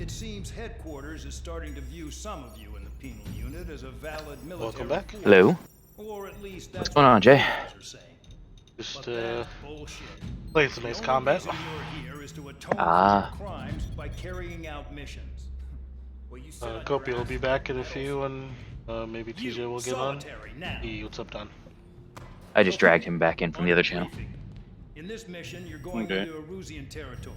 It seems headquarters is starting to view some of you in the penal unit as a valid military Welcome back. force. Hello. Or at least What's that's going on, what Jay? the are saying. Just But that's bullshit. playing some The nice only combat. reason you're here is to atone for Ah. your crimes by carrying out missions. Well, you sit on your Gopi will ass be for back in a medals. few, and maybe You, TJ will get on. solitary now. Hey, what's up, Don? I just dragged him back in from the On other to channel. briefing. In this mission, you're going into Erusian territory.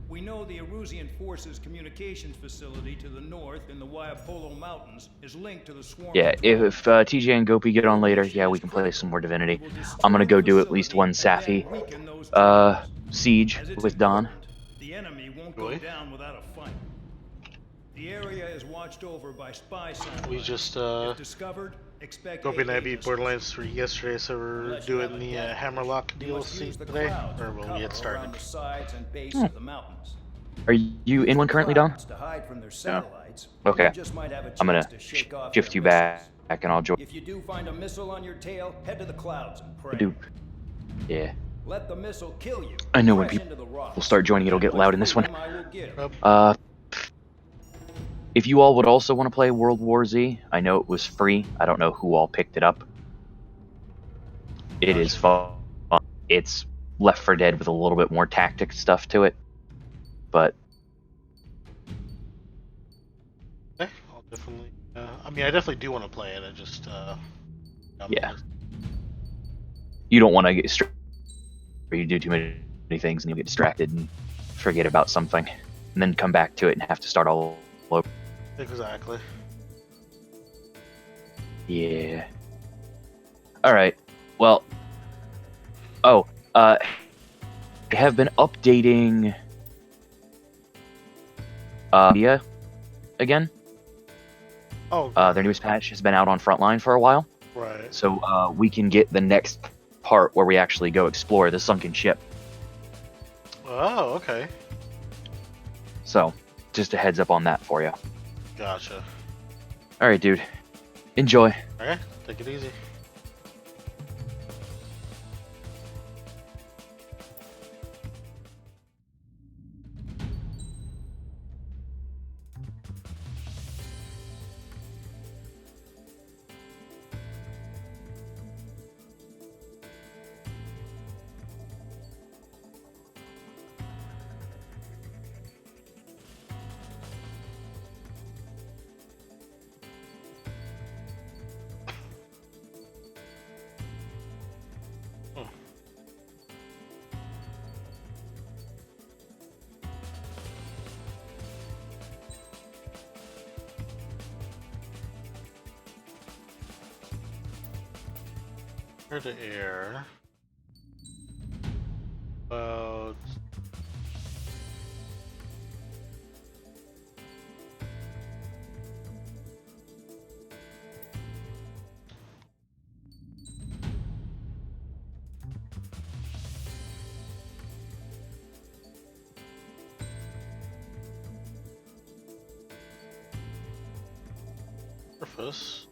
We know the Erusian Forces communications facility to the north in the Waiapolo Mountains is linked to the swarm. Yeah, of if drones. TJ and Gopi get on later, yeah, we can play some more Divinity. I'm gonna go do at least one Safi siege with Don. The enemy won't Really? go down without a fight. The area is watched over by spy satellites. We just If discovered, expect Gopi and I AA beat missiles. Borderlands 3 yesterday, so we're Unless you have doing a the gas Hammerlock station, you must DLC use the today, clouds or for when we cover get started. around the sides and base Hmm. of the mountains. Are you in one currently, Don? To hide from their satellites. Okay. You just might have a I'm gonna chance to shake off shift their you missiles. back, and I'll join. If you do find a missile on your tail, head to the clouds and pray. Dude. Yeah. Let the missile kill you. I know when Crash people into the rocks. will start joining, it'll get Much loud in this one. freedom I will give. Yep. If you all would also want to play World War Z, I know it was free. I don't know who all picked it up. It is fun. It's Left 4 Dead with a little bit more tactic stuff to it. But Okay, I'll definitely. I mean, I definitely do want to play it. I just. yeah. You don't want to get you do too many things and you get distracted and forget about something. And then come back to it and have to start all over. Exactly. Yeah. Alright. Well. Oh, they have been updating media again. Oh. Their newest patch has been out on Frontline for a while. Right. So we can get the next part where we actually go explore the sunken ship. Oh, okay. So, just a heads up on that for you. Gotcha. Alright, dude. Enjoy. Okay, take it easy. Air to air. About. Surface.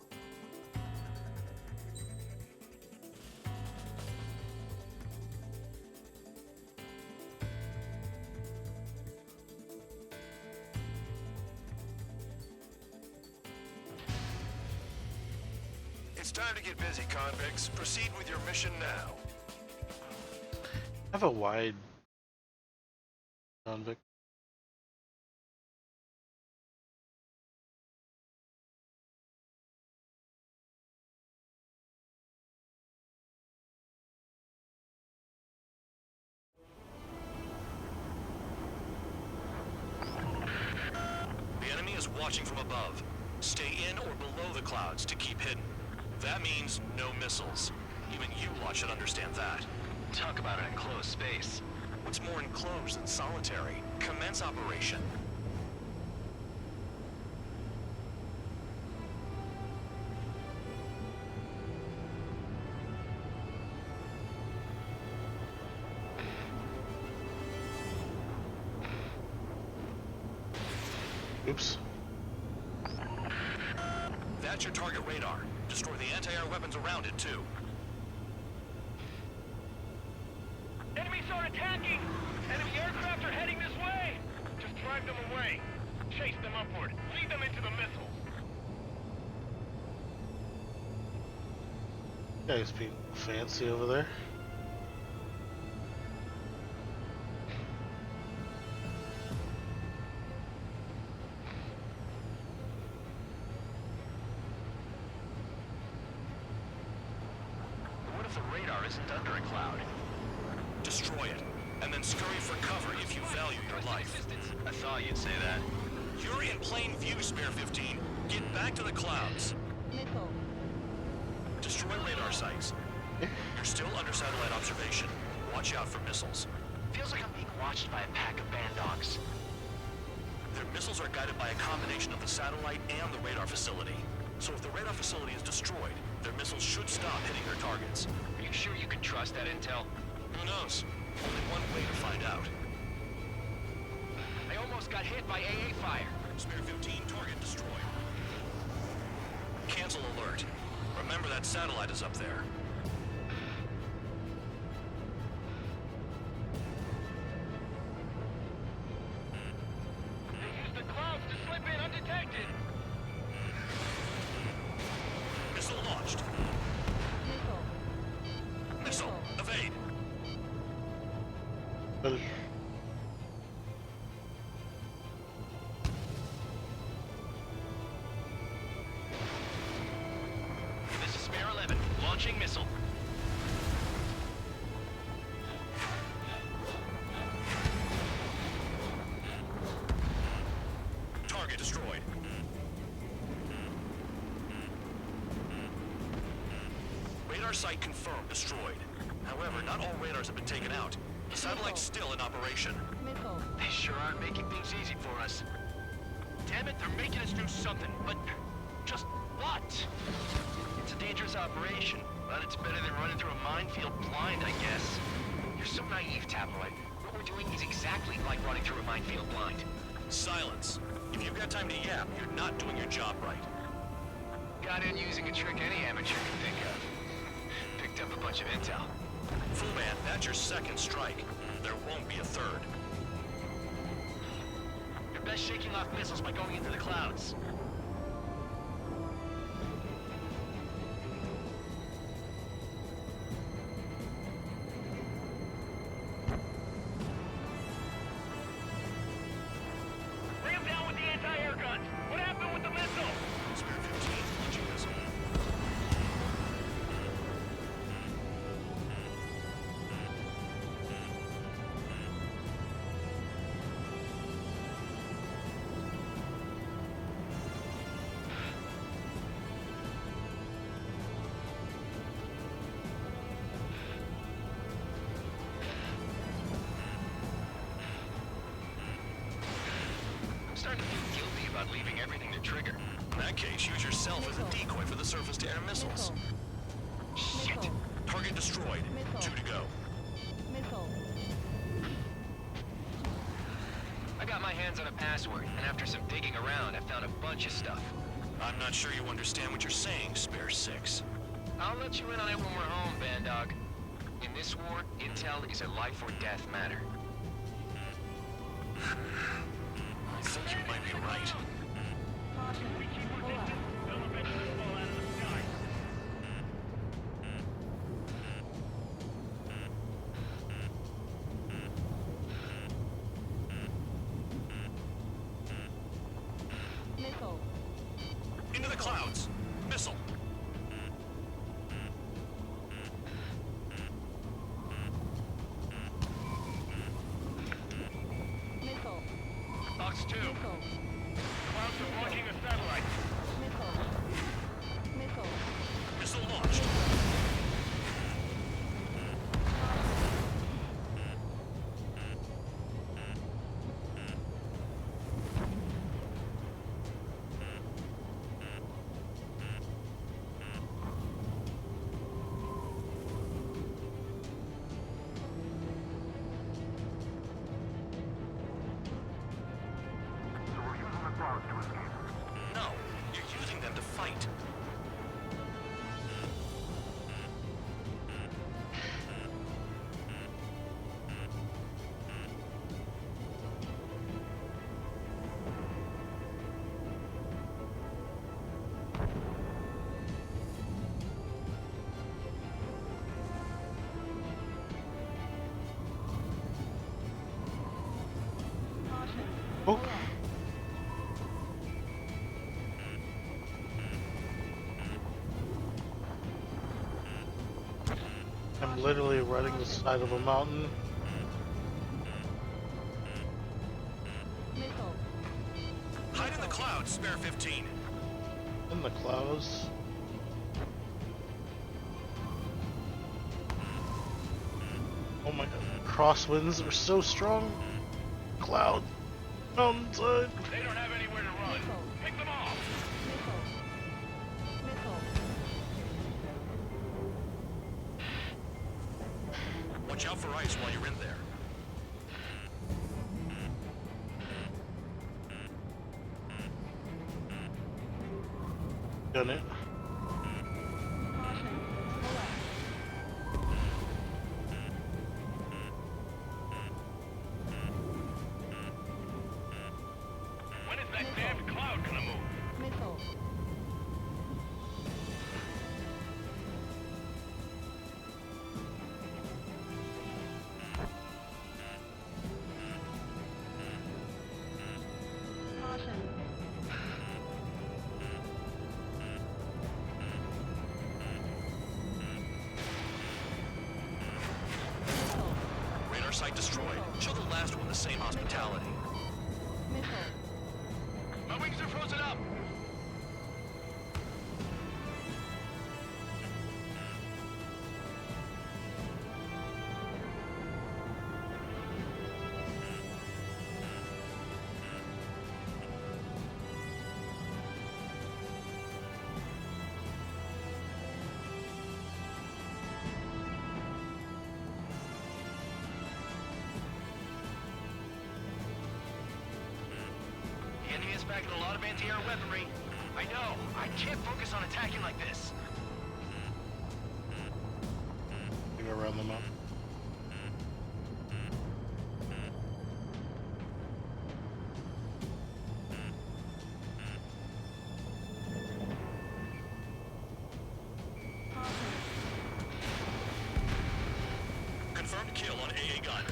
It's time to get busy, convicts. Proceed with your mission now. I have a wide convict. The enemy is watching from above. Stay in or below the clouds to keep hidden. That means no missiles. Even you lot should understand that. Talk about an enclosed space. What's more enclosed than solitary? Commence operation. Oops. That's your target radar. Destroy the anti-air weapons around it, too. Enemies are attacking! Enemy aircraft are heading this way! Just drive them away. Chase them upward. Lead them into the missiles. Guys being fancy over there. What if the radar isn't under a cloud? Destroy it, and then scurry for cover if you value your life. I thought you'd say that. You're in plain view, Spare 15. Get back to the clouds. Missile. Destroy radar sites. You're still under satellite observation. Watch out for missiles. Feels like I'm being watched by a pack of band dogs. Their missiles are guided by a combination of the satellite and the radar facility. So if the radar facility is destroyed, their missiles should stop hitting their targets. Are you sure you can trust that intel? Who knows? Only one way to find out. I almost got hit by AA fire. Spare 15, target destroyed. Cancel alert. Remember that satellite is up there. They used the clouds to slip in undetected. Missile launched. Missile. Missile, evade. Well, This is Spare 11, launching missile. Target destroyed. Radar site confirmed destroyed. However, not all radars have been taken out. The satellite's still in operation. Missile. They sure are making things easy for us. Damn it, they're making us do something, but just what? It's a dangerous operation, but it's better than running through a minefield blind, I guess. You're so naive, Tabloid. What we're doing is exactly like running through a minefield blind. Silence. If you've got time to yap, you're not doing your job right. Got in using a trick any amateur can think of. Picked up a bunch of intel. Full man, that's your second strike. There won't be a third. You're best shaking off missiles by going into the clouds. Ram down with the anti-air guns. What happened with the missile? Spare 15, launching missile. I'm starting to feel guilty about leaving everything to trigger. In that case, use yourself as a decoy for the surface-to-air missiles. Missile. Shit! Missile. Target destroyed. Missile. 2 to go. Missile. I got my hands on a password, and after some digging around, I found a bunch of stuff. I'm not sure you understand what you're saying, Spare 6. I'll let you in on it when we're home, Bandog. In this war, intel is a life or death matter. I think you might be right. Caution. Pull up. Missile. Into the clouds. Missile. Missile. Box 2. Missile. Clouds are blocking a satellite. Missile. Missile. Missile launched. No, you're using them to fight. I'm literally riding the side of a mountain. Missile. Hide in the clouds, spare 15. In the clouds. Oh my god. Crosswinds are so strong. Cloud. Mountainside. They don't have anywhere to run. Missile. Pick them off. Missile. Missile. Watch out for ice while you're in there. Done it. Caution. Collapse. When is that damned cloud gonna move? Missile. Caution. Missile. Radar site destroyed. Show the last one the same hospitality. Missile. My wings are frozen up. The enemy is packing a lot of anti-air weaponry. I know. I can't focus on attacking like this. Go around the mountain. Confirmed kill on AA gun.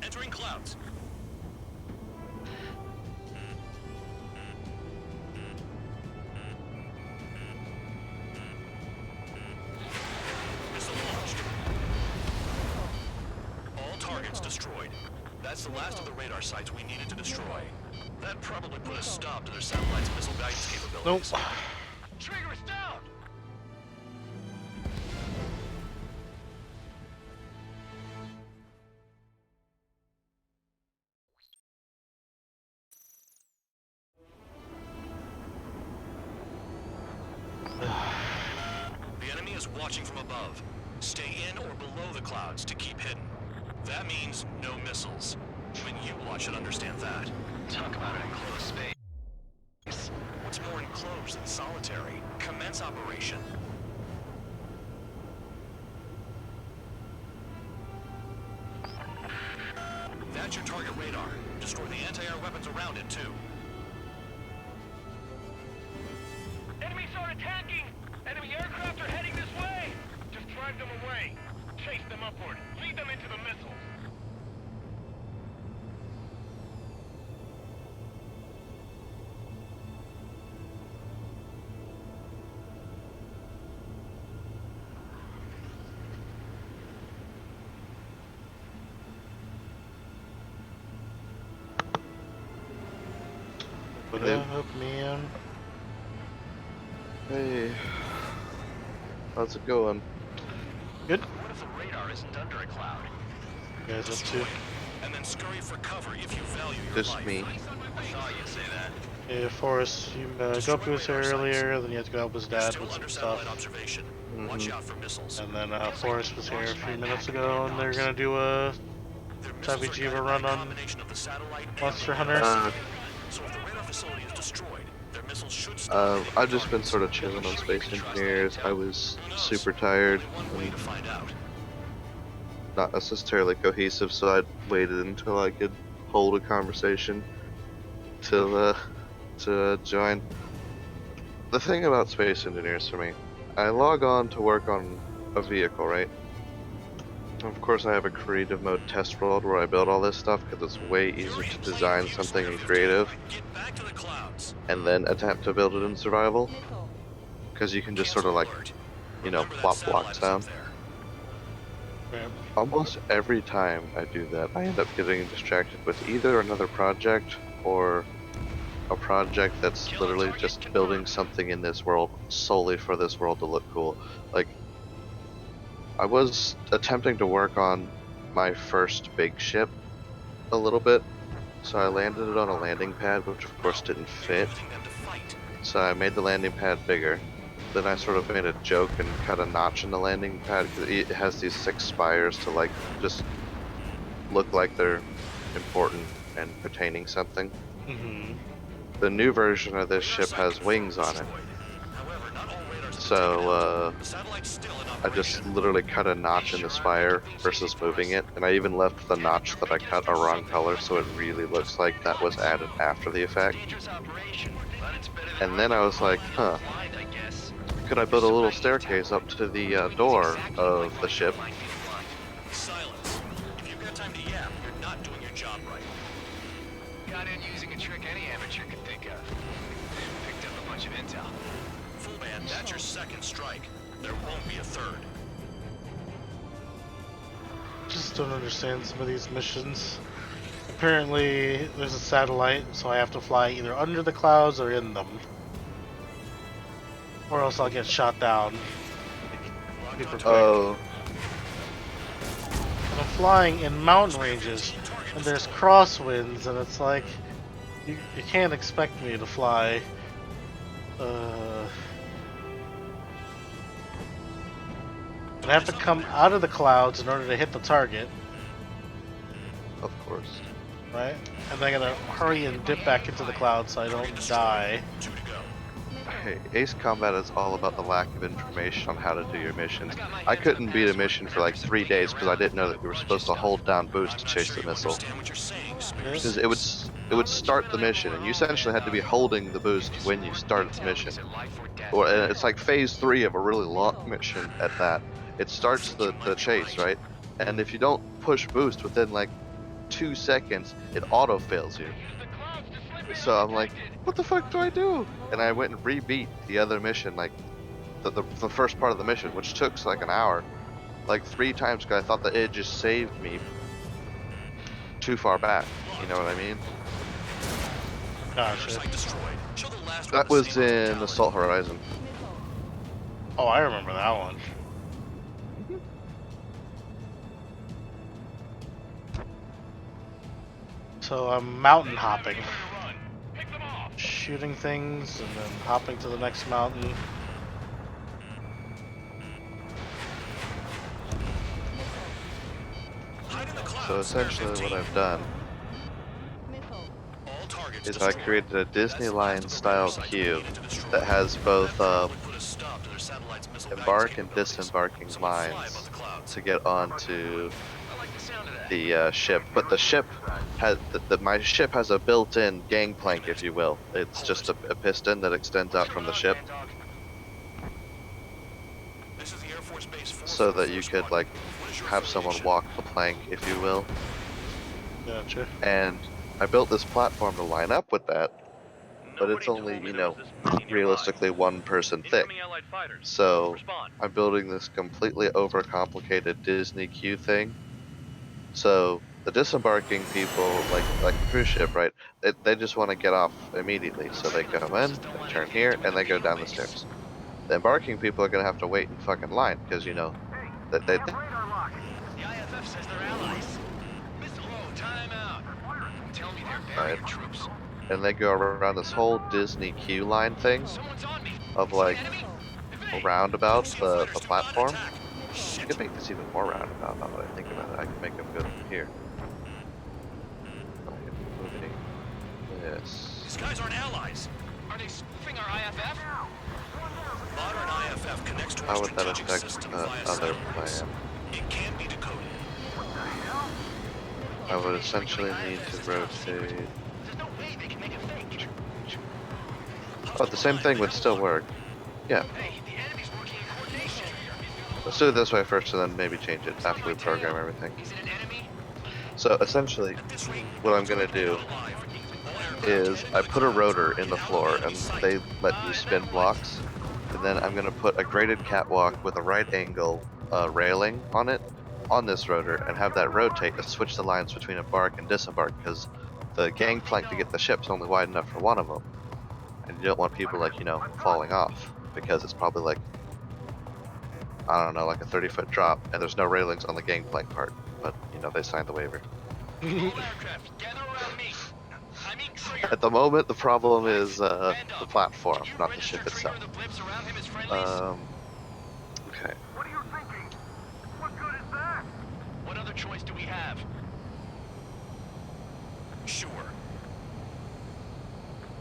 Entering clouds. Missile launched. All targets destroyed. That's the last of the radar sites we needed to destroy. That probably put a stop to their satellite's missile guidance Nope. capabilities. Trigger is down. The enemy is watching from above. Stay in or below the clouds to keep hidden. That means no missiles. Even you lot should understand that. Talk about an enclosed space. What's more enclosed than solitary? Commence operation. That's your target radar. Destroy the anti-air weapons around it, too. Enemies are attacking! Enemy aircraft are heading this way! Just drive them away. Chase them upward. Lead them into the missiles. What up, man? Hey, how's it going? Good. What if the radar isn't under a cloud? You guys up Destroy to? it, and then scurry for cover if you value your Just life. me. I saw you say that. Yeah, Forrest, you go up to his earlier, then you have to go help his You're dad still with some under satellite stuff. observation. Watch out for missiles. And then Forrest was here a few minutes ago, and they're gonna do a Their missiles Savvy are Jiva guided by run a on combination of the satellite and Monster the Hunter. radar. So if the radar facility is destroyed, their missiles should stop hitting I've just been targets. sort of chilling on Space Engineers. I was super tired Only one way and to find out. not necessarily cohesive, so I waited until I could hold a conversation to join. The thing about Space Engineers for me, I log on to work on a vehicle, right? Of course, I have a creative mode test world where I build all this stuff because it's way easier to design something in creative Get back to the clouds. and then attempt to build it in survival. Missile. because you can just sort Cancel of like, alert. you know, Remember that plop satellite blocks is up down. there. Yeah. Almost every time I do that, I end up getting distracted with either another project or a project that's Kill on literally target just confirmed. building something in this world solely for this world to look cool. Like, I was attempting to work on my first big ship a little bit, so I landed it on a landing pad, which of course didn't You're fit. using them to fight. So I made the landing pad bigger. Then I sort of made a joke and cut a notch in the landing pad because it has these 6 spires to like just look like they're important and pertaining something. Mm-hmm. The new version of this Radar ship site has confirmed wings on it. destroyed. However, not all radars have been taken So out. The satellite's still in I just operation. literally cut a notch in the spire versus moving it, and I even left the notch that I cut a wrong color so it really looks like that was added after the effect. Dangerous operation, but it's better than And then I was like, huh, blind, I guess. could I build a little staircase up to the door of the ship? Silence. If you've got time to yap, you're not doing your job right. Got in using a trick any amateur could think of. Picked up a bunch of intel. Full man, that's your second strike. There won't be a third. Just don't understand some of these missions. Apparently, there's a satellite, so I have to fly either under the clouds or in them. Or else I'll get shot down. Super quick. Oh, And I'm flying in mountain ranges, and there's crosswinds, and it's like, you can't expect me to fly. And I have to come out of the clouds in order to hit the target, of course. right? And then I gotta hurry and dip back into the clouds so I don't die. 2 to go. Hey, Ace Combat is all about the lack of information on how to do your missions. I couldn't beat a mission for like 3 days because I didn't know that you were supposed to hold down boost to I'm not chase sure the you missile. understand what you're saying, Spears. Because it would start the mission, and you essentially had to be holding the boost when you started the mission. Or and it's like phase 3 of a really long mission at that. It starts the chase, right? And if you don't push boost within like 2 seconds, it auto fails you. So I'm like, what the fuck do I do? And I went and rebeat the other mission, like the first part of the mission, which took like an hour, like 3 times because I thought that it just saved me too far back. You know what I mean? Gotcha. Site destroyed. Show the last That one was to save in totality. Assault Horizon. Missile. Oh, I remember that one. So I'm mountain hopping, Pick them off. shooting things, and then hopping to the next mountain. Hide in the clouds. So essentially what I've done Missile. All targets is I destroyed. created a That's Disney the line last of the style radar sites queue needed to destroy. that has both That probably put a stop to their satellite's missile embark baggage and capabilities. disembarking So we fly lines above the clouds. to get onto I like the sound of that. the ship. But the ship has my ship has a built-in gangplank, if you will. It's just a piston that extends out from the ship, This is the Air Force Base 444 so that you could like What is your have someone affiliation? walk the plank, if you will. Gotcha. And I built this platform to line up with that, but it's only, you know, realistically 1 person thick. Allied fighters. So Respond. I'm building this completely overcomplicated Disney queue thing. So the disembarking people, like a cruise ship, right? They just want to get off immediately. So they come in, they turn here, and they go down the stairs. The embarking people are gonna have to wait in fucking line because you know that they. Radar lock. The IFF says they're allies. Missile. Whoa, time out. Tell me they're barrier Alright. troops. And they go around this whole Disney queue line thing Someone's on me. of like Enemy. Evade. roundabout See the fighters to platform. attack. I Shit. could make this even more roundabout now that I think about it. I can make them go from here. By moving this. These guys aren't allies. Are they spoofing our IFF? Modern IFF connects to How our would that strategic affect system the via other satellites. plan? It can be decoded. I would essentially need to rotate. There's no way they can make a fake. Oh, the same thing would still work. Yeah. Hey, the enemy's working in coordination. Let's do it this way first and then maybe change it after we program everything. Is it an enemy? So essentially, At this rate, what I'm gonna do is I put a rotor in the floor and they let you spin blocks. And then I'm gonna put a graded catwalk with a right angle railing on it, on this rotor, and have that rotate to switch the lines between embark and disembark, because the gangplank to get the ship's only wide enough for one of them. And you don't want people, like, you know, falling off, because it's probably like, I don't know, like a 30-foot drop, and there's no railings on the gangplank part. But, you know, they signed the waiver. All aircraft, gather around me. I mean Trigger. At the moment, the problem is the Band up. platform, Did you not the register ship Trigger itself. and the blips around him as friendlies? Okay. What are you thinking? What good is that? What other choice do we have? Sure.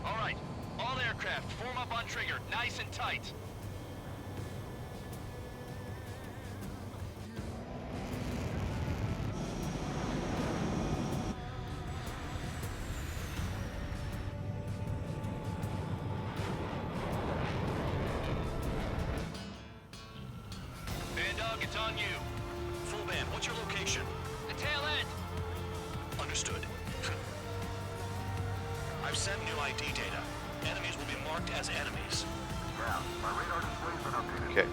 All right. All aircraft, form up on Trigger, nice and tight. Bandog, it's on you. Full band, what's your location? The tail end. Understood. I've sent new ID data. Enemies will be marked as enemies. Okay.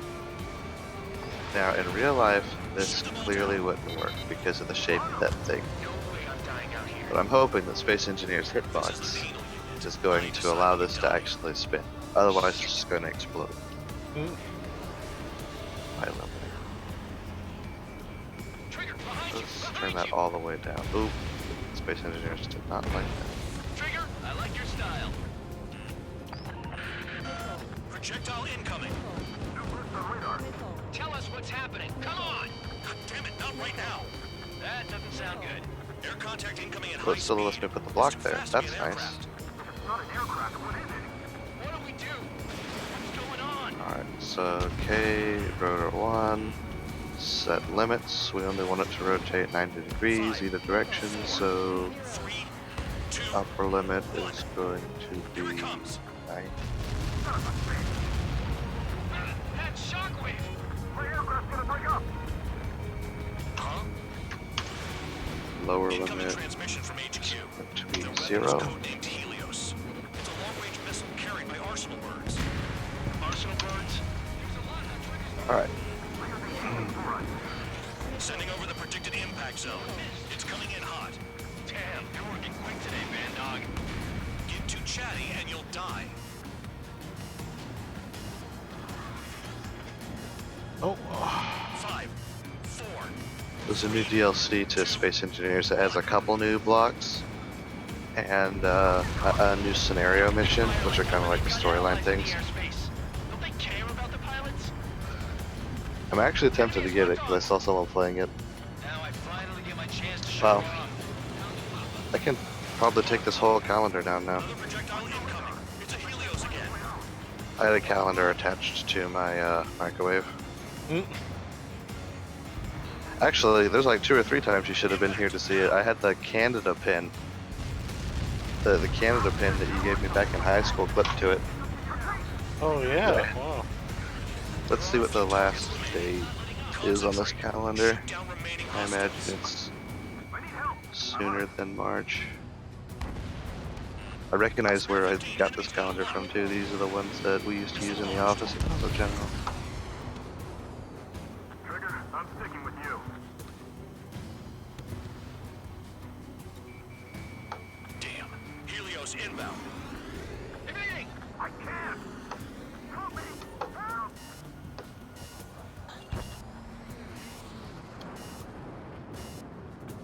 Now, in real life, this clearly wouldn't work because of the shape of that thing. No way I'm dying out here. But I'm hoping that Space Engineer's hitbox is going to allow this to actually spin. Otherwise, it's just going to explode. Violently. Trigger, behind you. Let's Behind turn that you. all the way down. Oop. Space Engineers did not like that. Trigger, I like your style. Projectile incoming. Tell us what's happening. Come on. God damn it, not right now. That doesn't sound good. Air contact incoming at But high still speed. lets me put the block It's too there. fast to be That's an nice. aircraft. What do we do? What's going on? Alright, so K, rotor 1, set limits. We only want it to rotate 90 degrees either direction, so 3, 2, upper limit is going to here it be comes. 90. That shockwave. Huh? Lower Incoming limit transmission from HQ. to The be weapon is 0. codenamed Helios. It's a long-range missile carried by Arsenal birds. Arsenal birds. Alright, Sending over the predicted impact zone. It's coming in hot. Damn, you're working quick today, Bandog. Get too chatty and you'll die. Oh, 5, 4, there's a new DLC to Space Engineers that has a couple new blocks and a new scenario mission, which are kind of like the storyline things. Don't they care about the pilots? I'm actually tempted to get it because I saw someone playing it. Now I finally get my chance to show Wow. off. I can probably take this whole calendar down now. another projectile incoming. It's a Helios again. I had a calendar attached to my microwave. Actually, there's like 2 or 3 times you should have been here to see it. I had the Canada pin. The Canada pin that you gave me back in high school clipped to it. oh yeah. Wow. Let's see what the last date is on this calendar. Shoot down remaining I imagine hostiles. it's sooner than March. I recognize where I got this calendar from too. These are the ones that we used to use in the office at Auto General. Trigger, I'm sticking with you. Damn. Helios inbound. Igniting! I can't! Help me! Help!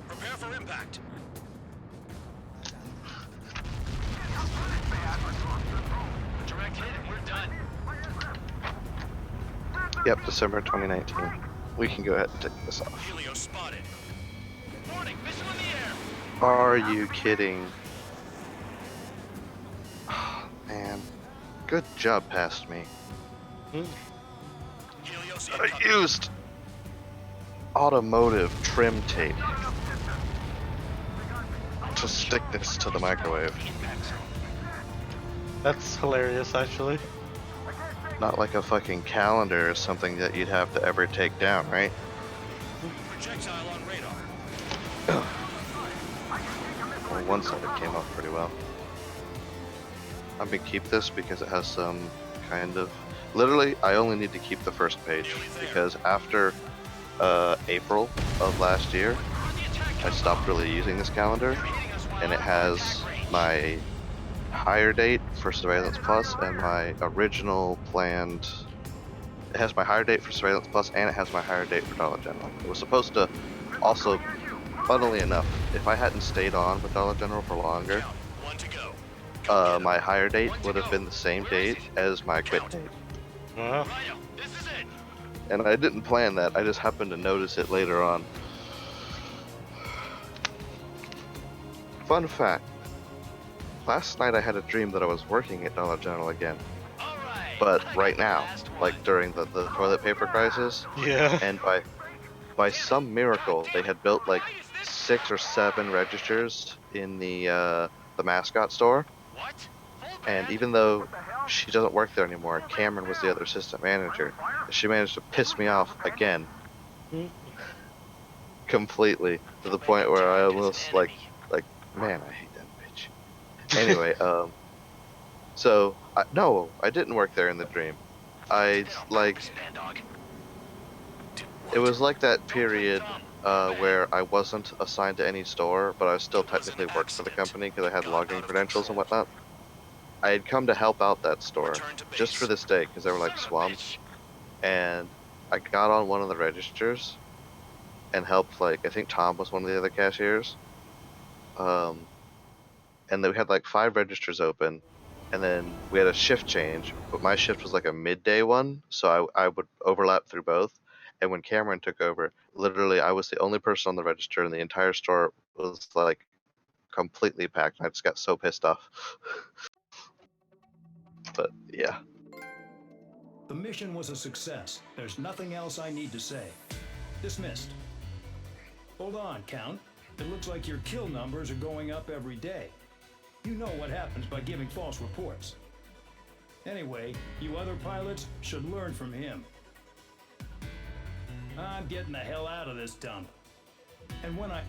Prepare for impact. Direct hit and we're done. Yep, December 2019. We can go ahead and take this off. Helios spotted. Warning, missile in the air! Are you kidding? Man, good job past me. Helios I incoming. used automotive trim tape to stick this to the microwave. Impact zone. That's hilarious, actually. Not like a fucking calendar or something that you'd have to ever take down, right? Projectile on radar. Well, one side it came off pretty well. I'm gonna keep this because it has some kind of literally, I only need to keep the first page because after April of last year, I stopped really using this calendar, and it has my hire date for Surveillance Plus and my original planned. It has my hire date for Surveillance Plus and it has my hire date for Dollar General. It was supposed to also, funnily enough, if I hadn't stayed on with Dollar General for longer, One to go. my hire date would have been the same date as my quit date. Well, Rhino, this is it. And I didn't plan that, I just happened to notice it later on. Fun fact. Last night I had a dream that I was working at Dollar General again. All right. But I right got the now, last one. like during the toilet paper crisis, yeah. and by some miracle they had built like 6 or 7 registers in the mascot store. What? Full And band? even though she doesn't work there anymore, Cameron was the other assistant manager. She managed to piss me off again, completely, to the point where I almost like, man, I hate that bitch. Anyway, so no, I didn't work there in the dream. I like, Band dog. it was like that period where I wasn't assigned to any store, but I still technically worked for the company because I had login credentials and whatnot. I had come to help out that store Return to just for base. this day because they were like swamped, and I got on one of the registers and helped, like, I think Tom was one of the other cashiers. And then we had like 5 registers open, and then we had a shift change, but my shift was like a midday one, so I would overlap through both. And when Cameron took over, literally I was the only person on the register, and the entire store was like completely packed. I just got so pissed off. But yeah. The mission was a success. There's nothing else I need to say. Dismissed. Hold on, Count. It looks like your kill numbers are going up every day. You know what happens by giving false reports. Anyway, you other pilots should learn from him. I'm getting the hell out of this dump. And when I...